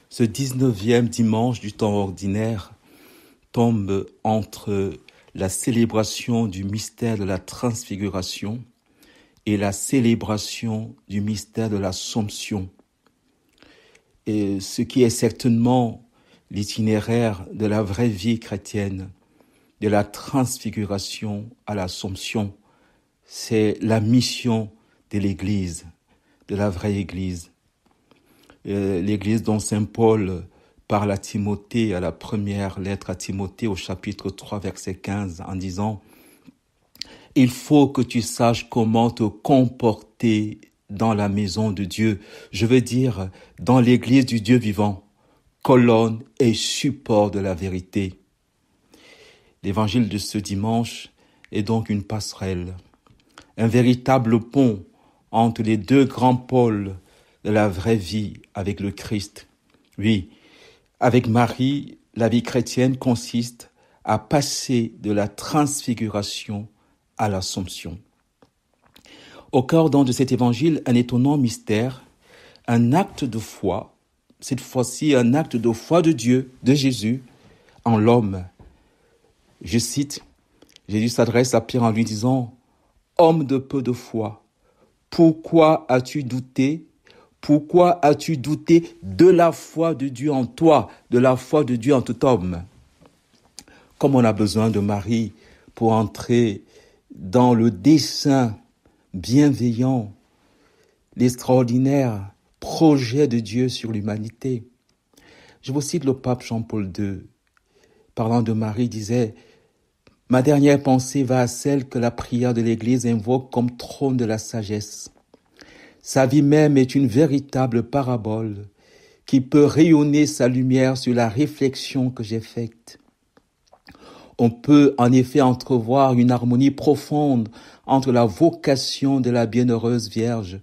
Ce 19e dimanche du temps ordinaire tombe entre la célébration du mystère de la transfiguration et la célébration du mystère de l'Assomption. Et ce qui est certainement l'itinéraire de la vraie vie chrétienne, de la transfiguration à l'Assomption, c'est la mission de l'Église, de la vraie Église. L'Église dont saint Paul parle à Timothée, à la première lettre à Timothée au chapitre 3 verset 15 en disant « Il faut que tu saches comment te comporter dans la maison de Dieu, je veux dire dans l'Église du Dieu vivant, colonne et support de la vérité. » L'évangile de ce dimanche est donc une passerelle, un véritable pont entre les deux grands pôles de la vraie vie avec le Christ. Oui, avec Marie, la vie chrétienne consiste à passer de la transfiguration à l'Assomption. Au cœur donc de cet évangile, un étonnant mystère, un acte de foi, cette fois-ci un acte de foi de Dieu, de Jésus, en l'homme. Je cite, Jésus s'adresse à Pierre en lui disant « Homme de peu de foi, pourquoi as-tu douté ? Pourquoi as-tu douté de la foi de Dieu en toi, de la foi de Dieu en tout homme ?» Comme on a besoin de Marie pour entrer dans le dessein bienveillant, l'extraordinaire projet de Dieu sur l'humanité. Je vous cite le pape Jean-Paul II, parlant de Marie, disait « Ma dernière pensée va à celle que la prière de l'Église invoque comme trône de la sagesse. Sa vie même est une véritable parabole qui peut rayonner sa lumière sur la réflexion que j'ai faite. On peut en effet entrevoir une harmonie profonde entre la vocation de la bienheureuse Vierge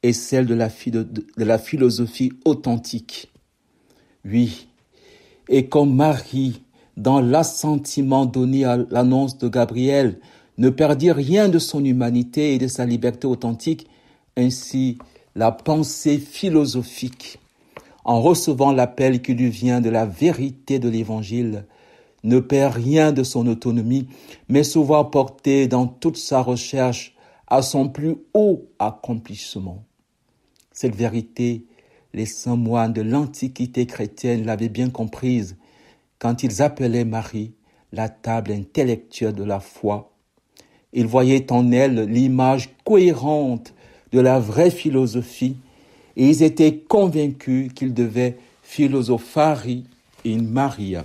et celle de la philosophie authentique. Oui, et comme Marie, dans l'assentiment donné à l'annonce de Gabriel, ne perdit rien de son humanité et de sa liberté authentique, ainsi la pensée philosophique, en recevant l'appel qui lui vient de la vérité de l'Évangile, ne perd rien de son autonomie, mais se voit porter dans toute sa recherche à son plus haut accomplissement. Cette vérité, les saints moines de l'Antiquité chrétienne l'avaient bien comprise quand ils appelaient Marie la table intellectuelle de la foi. Ils voyaient en elle l'image cohérente de la vraie philosophie et ils étaient convaincus qu'ils devaient philosophare in Maria.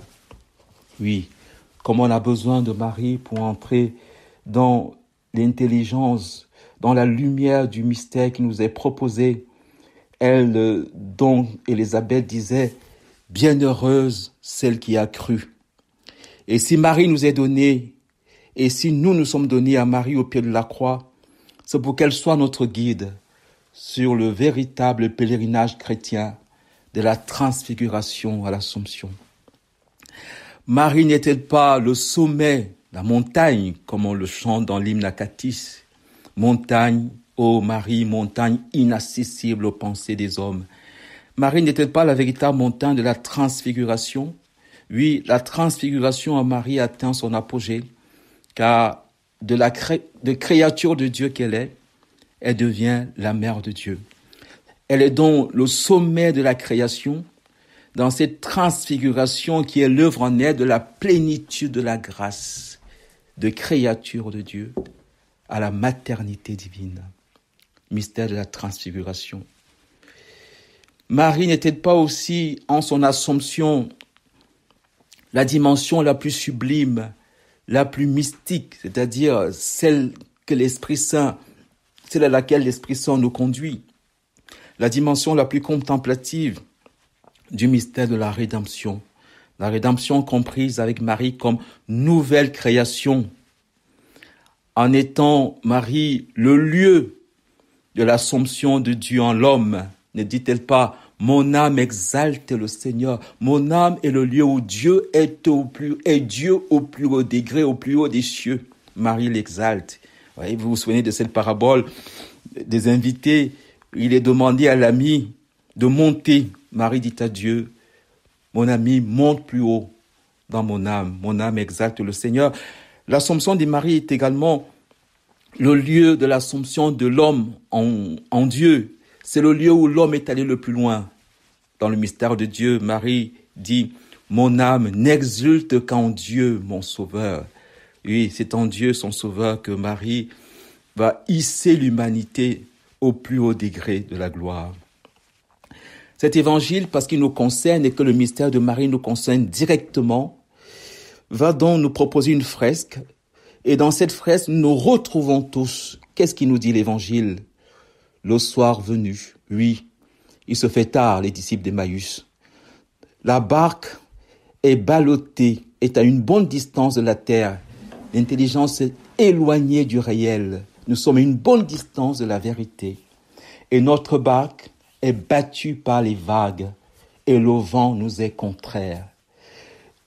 Oui, comme on a besoin de Marie pour entrer dans l'intelligence, dans la lumière du mystère qui nous est proposé. Elle, dont Élisabeth disait, « Bienheureuse celle qui a cru ». Et si Marie nous est donnée, et si nous sommes donnés à Marie au pied de la croix, c'est pour qu'elle soit notre guide sur le véritable pèlerinage chrétien de la transfiguration à l'Assomption. Marie n'est-elle pas le sommet, la montagne, comme on le chante dans l'hymne Acatis? Montagne, ô Marie, montagne inaccessible aux pensées des hommes. Marie n'est-elle pas la véritable montagne de la transfiguration? Oui, la transfiguration en Marie atteint son apogée, car de créature de Dieu qu'elle est, elle devient la mère de Dieu. Elle est donc le sommet de la création, dans cette transfiguration qui est l'œuvre en elle de la plénitude de la grâce, de créature de Dieu à la maternité divine. Mystère de la transfiguration. Marie n'était pas aussi, en son Assomption, la dimension la plus sublime, la plus mystique, c'est-à-dire celle à laquelle l'Esprit Saint nous conduit, la dimension la plus contemplative du mystère de la rédemption comprise avec Marie comme nouvelle création, en étant Marie le lieu de l'Assomption de Dieu en l'homme. Ne dit-elle pas « Mon âme exalte le Seigneur ». Mon âme est le lieu où Dieu est Dieu au plus haut degré, au plus haut des cieux. Marie l'exalte. Vous vous souvenez de cette parabole des invités. Il est demandé à l'ami de monter. Marie dit à Dieu Mon ami, monte plus haut dans mon âme exalte le Seigneur. L'Assomption de Marie est également le lieu de l'Assomption de l'homme en Dieu. C'est le lieu où l'homme est allé le plus loin. Dans le mystère de Dieu, Marie dit « Mon âme n'exulte qu'en Dieu, mon Sauveur ». Oui, c'est en Dieu, son Sauveur, que Marie va hisser l'humanité au plus haut degré de la gloire. Cet évangile, parce qu'il nous concerne et que le mystère de Marie nous concerne directement, va donc nous proposer une fresque. Et dans cette fresque, nous retrouvons tous. Qu'est-ce qui nous dit l'évangile? Le soir venu, oui, il se fait tard, les disciples d'Emmaüs. La barque est ballottée, est à une bonne distance de la terre. L'intelligence est éloignée du réel. Nous sommes à une bonne distance de la vérité. Et notre barque est battue par les vagues et le vent nous est contraire.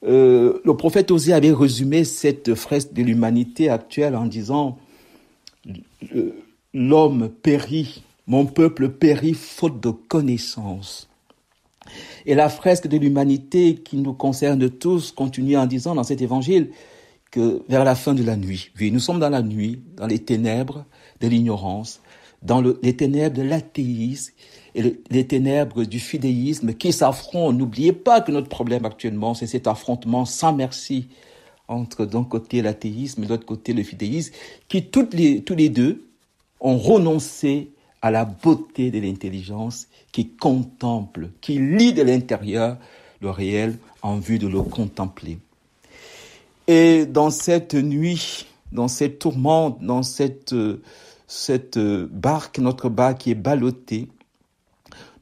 Le prophète Osée avait résumé cette fresque de l'humanité actuelle en disant « L'homme périt, mon peuple périt faute de connaissance ». Et la fresque de l'humanité qui nous concerne tous continue en disant dans cet évangile que vers la fin de la nuit, oui, nous sommes dans la nuit, dans les ténèbres de l'ignorance, dans les ténèbres de l'athéisme et les ténèbres du fidéisme qui s'affrontent. N'oubliez pas que notre problème actuellement, c'est cet affrontement sans merci entre d'un côté l'athéisme et de l'autre côté le fidéisme, qui tous les deux ont renoncé à la beauté de l'intelligence qui contemple, qui lit de l'intérieur le réel en vue de le contempler. Et dans cette nuit, dans cette tourmente, dans cette barque, notre barque qui est ballottée,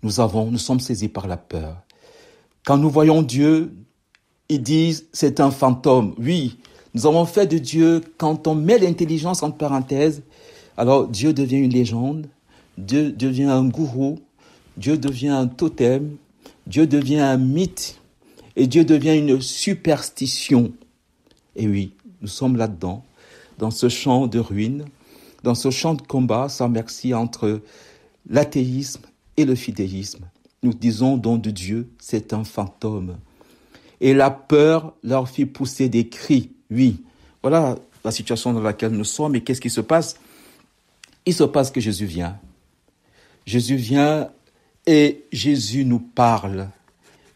nous sommes saisis par la peur. Quand nous voyons Dieu, ils disent c'est un fantôme. Oui, nous avons fait de Dieu, quand on met l'intelligence entre parenthèses, alors Dieu devient une légende, Dieu devient un gourou, Dieu devient un totem, Dieu devient un mythe et Dieu devient une superstition. Et oui, nous sommes là-dedans, dans ce champ de ruines, dans ce champ de combat sans merci entre l'athéisme et le fidéisme. Nous disons donc de Dieu, c'est un fantôme. Et la peur leur fit pousser des cris. Oui, voilà la situation dans laquelle nous sommes. Et qu'est-ce qui se passe? Il se passe que Jésus vient. Jésus vient et Jésus nous parle.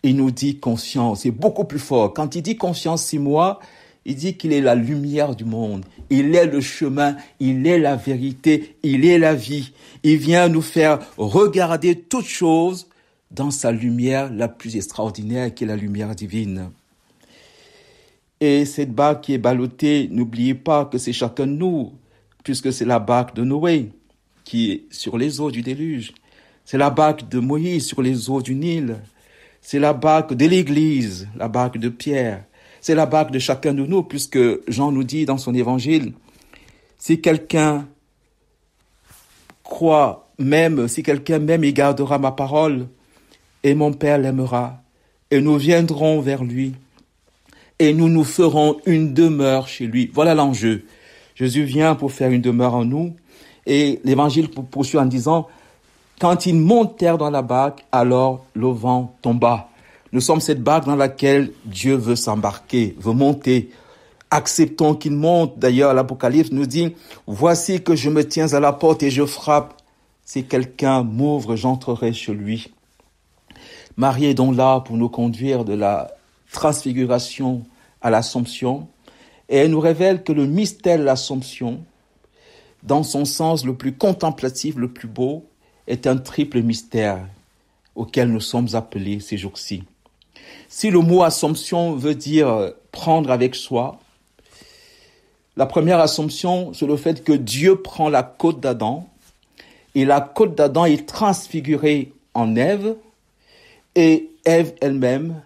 Il nous dit confiance. C'est beaucoup plus fort. Quand il dit confiance, 6 mois, il dit qu'il est la lumière du monde. Il est le chemin, il est la vérité, il est la vie. Il vient nous faire regarder toutes choses dans sa lumière la plus extraordinaire qui est la lumière divine. Et cette barque qui est ballottée, n'oubliez pas que c'est chacun de nous, puisque c'est la barque de Noé qui est sur les eaux du déluge. C'est la barque de Moïse sur les eaux du Nil. C'est la barque de l'Église, la barque de Pierre. C'est la barque de chacun de nous, puisque Jean nous dit dans son évangile, si quelqu'un croit, si quelqu'un m'aime, il gardera ma parole, et mon Père l'aimera, et nous viendrons vers lui, et nous nous ferons une demeure chez lui. Voilà l'enjeu. Jésus vient pour faire une demeure en nous, et l'évangile poursuit en disant, quand ils montèrent dans la barque, alors le vent tomba. Nous sommes cette barque dans laquelle Dieu veut s'embarquer, veut monter. Acceptons qu'il monte. D'ailleurs, l'Apocalypse nous dit, voici que je me tiens à la porte et je frappe. Si quelqu'un m'ouvre, j'entrerai chez lui. Marie est donc là pour nous conduire de la transfiguration à l'Assomption. Et elle nous révèle que le mystère de l'Assomption, dans son sens le plus contemplatif, le plus beau, est un triple mystère auquel nous sommes appelés ces jours-ci. Si le mot Assomption veut dire prendre avec soi, la première Assomption, c'est le fait que Dieu prend la côte d'Adam, et la côte d'Adam est transfigurée en Ève, et Ève elle-même,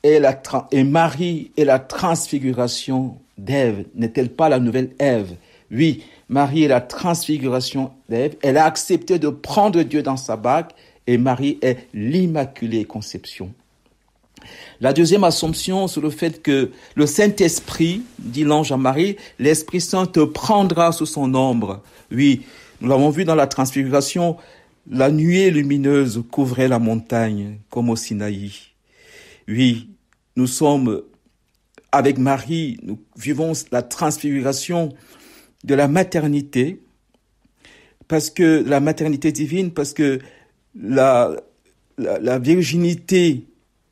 et Marie est la transfiguration d'Ève. N'est-elle pas la nouvelle Ève? Oui, Marie est la transfiguration d'Ève. Elle a accepté de prendre Dieu dans sa barque, et Marie est l'Immaculée Conception. La deuxième Assomption, c'est le fait que le Saint-Esprit, dit l'ange à Marie, l'Esprit Saint te prendra sous son ombre. Oui, nous l'avons vu dans la Transfiguration, la nuée lumineuse couvrait la montagne comme au Sinaï. Oui, nous sommes avec Marie, nous vivons la transfiguration de la maternité, parce que la maternité divine, parce que la virginité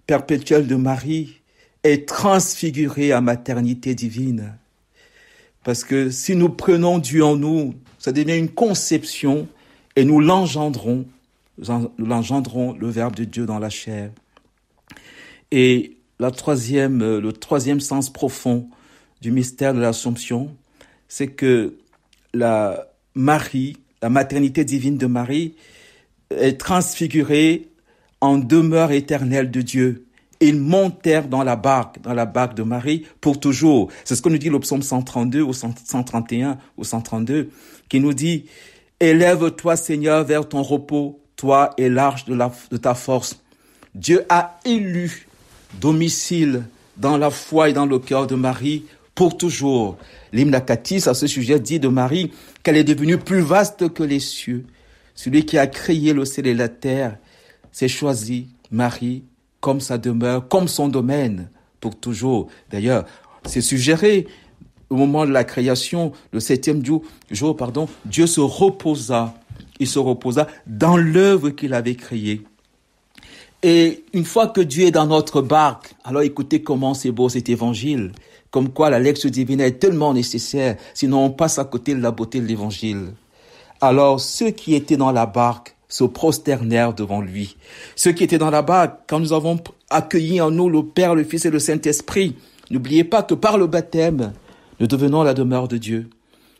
perpétuelle de Marie est transfigurée à maternité divine. Parce que si nous prenons Dieu en nous, ça devient une conception et nous l'engendrons le Verbe de Dieu dans la chair. Et le troisième sens profond du mystère de l'Assomption, c'est que la maternité divine de Marie, est transfigurée en demeure éternelle de Dieu. Ils montèrent dans la barque de Marie pour toujours. C'est ce que nous dit le psaume 132 ou 131 ou 132, qui nous dit « Élève-toi, Seigneur, vers ton repos, toi et l'arche de ta force. » Dieu a élu domicile dans la foi et dans le cœur de Marie pour toujours. L'hymne Acatis, à ce sujet, dit de Marie qu'elle est devenue plus vaste que les cieux. Celui qui a créé le ciel et la terre s'est choisi Marie comme sa demeure, comme son domaine, pour toujours. D'ailleurs, c'est suggéré, au moment de la création, le septième jour, Dieu se reposa. Il se reposa dans l'œuvre qu'il avait créée. Et une fois que Dieu est dans notre barque, alors écoutez comment c'est beau cet évangile, comme quoi la lecture divine est tellement nécessaire, sinon on passe à côté de la beauté de l'évangile. Alors ceux qui étaient dans la barque se prosternèrent devant lui. Ceux qui étaient dans la barque, quand nous avons accueilli en nous le Père, le Fils et le Saint-Esprit, n'oubliez pas que par le baptême, nous devenons la demeure de Dieu.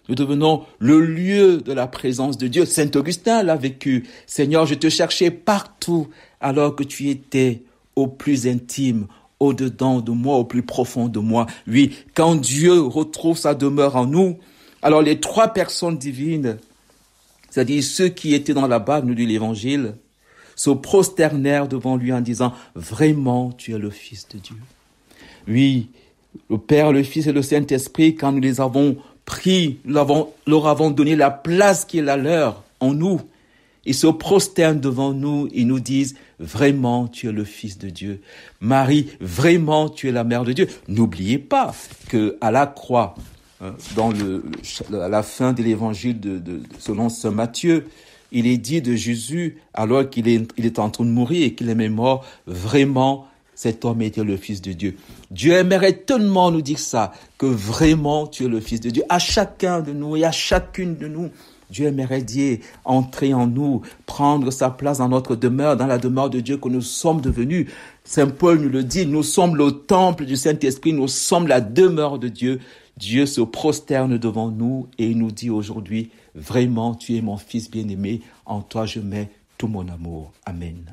Nous devenons le lieu de la présence de Dieu. Saint Augustin l'a vécu. Seigneur, je te cherchais partout alors que tu étais au plus intime, au-dedans de moi, au plus profond de moi. Oui, quand Dieu retrouve sa demeure en nous, alors les trois personnes divines, c'est-à-dire ceux qui étaient dans la barque, nous dit l'Évangile, se prosternèrent devant lui en disant « Vraiment, tu es le Fils de Dieu ». Oui, le Père, le Fils et le Saint-Esprit, quand nous les avons pris, leur avons donné la place qui est la leur en nous, ils se prosternent devant nous et nous disent « Vraiment, tu es le Fils de Dieu ». Marie, vraiment, tu es la Mère de Dieu. N'oubliez pas que à la croix, dans à la fin de l'évangile selon saint Matthieu, il est dit de Jésus, alors qu'il est en train de mourir et qu'il est même mort, vraiment, cet homme était le Fils de Dieu. Dieu aimerait tellement nous dire ça, que vraiment tu es le Fils de Dieu. À chacun de nous et à chacune de nous, Dieu aimerait dire, entrer en nous, prendre sa place dans notre demeure, dans la demeure de Dieu que nous sommes devenus. Saint Paul nous le dit, nous sommes le temple du Saint-Esprit, nous sommes la demeure de Dieu. Dieu se prosterne devant nous et il nous dit aujourd'hui, vraiment tu es mon Fils bien-aimé, en toi je mets tout mon amour. Amen.